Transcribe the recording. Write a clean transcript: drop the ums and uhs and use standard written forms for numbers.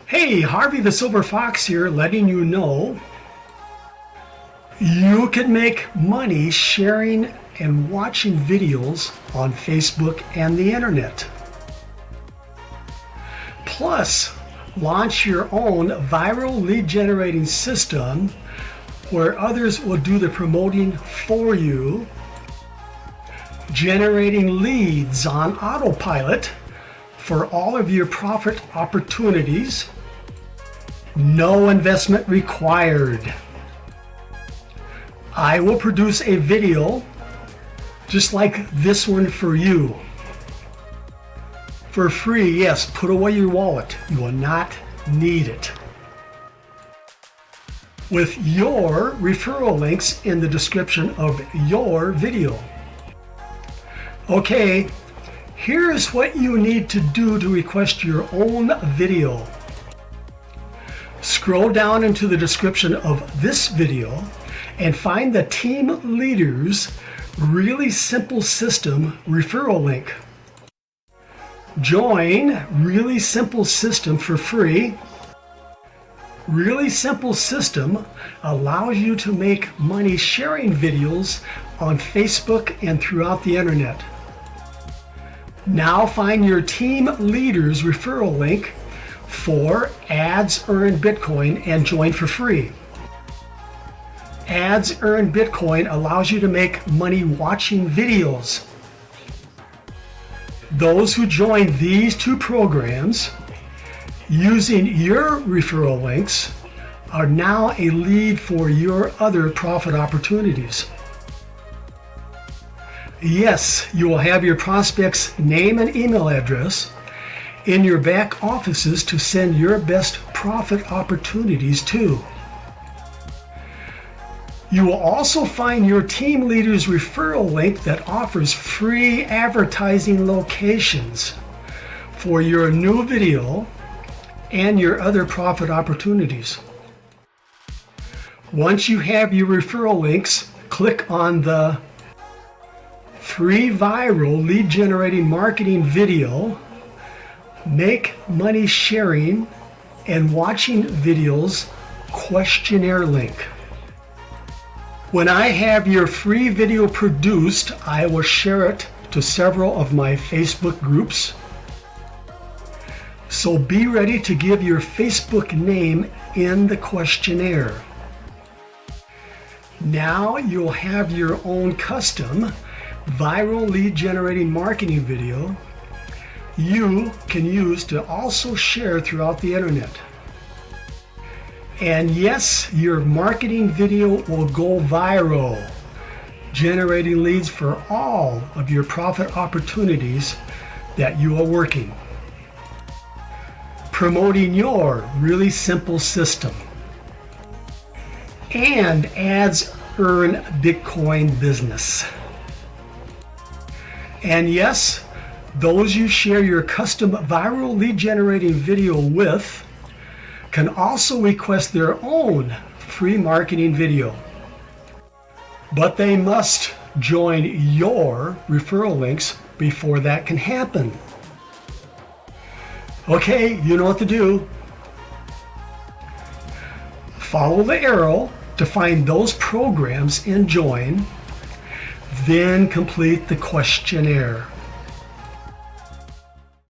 Hey, Harvey the Silver Fox here, letting you know you can make money sharing and watching videos on Facebook and the internet. Plus, launch your own viral lead generating system where others will do the promoting for you, generating leads on autopilot for all of your profit opportunities. No investment required. I will produce a video just like this one for you. For free, yes, put away your wallet. You will not need it. With your referral links in the description of your video. Okay, here's what you need to do to request your own video. Scroll down into the description of this video and find the Team Leaders Really Simple System referral link. Join Really Simple System for free. Really Simple System allows you to make money sharing videos on Facebook and throughout the internet. Now find your Team Leaders referral link for Ads Earn Bitcoin and join for free. Ads Earn Bitcoin allows you to make money watching videos. Those who join these two programs using your referral links are now a lead for your other profit opportunities. Yes, you will have your prospect's name and email address in your back offices to send your best profit opportunities to. You will also find your Team Leaders referral link that offers free advertising locations for your new video and your other profit opportunities. Once you have your referral links, click on the free viral lead generating marketing video, make money sharing and watching videos questionnaire link. When I have your free video produced, I will share it to several of my Facebook groups. So be ready to give your Facebook name in the questionnaire. Now you'll have your own custom viral lead generating marketing video you can use to also share throughout the internet. And yes, your marketing video will go viral, generating leads for all of your profit opportunities that you are working. Promoting your really simple system and Ads Earn Bitcoin business. And yes, those you share your custom viral lead generating video with can also request their own free marketing video. But they must join your referral links before that can happen. Okay, you know what to do. Follow the arrow to find those programs and join, then complete the questionnaire.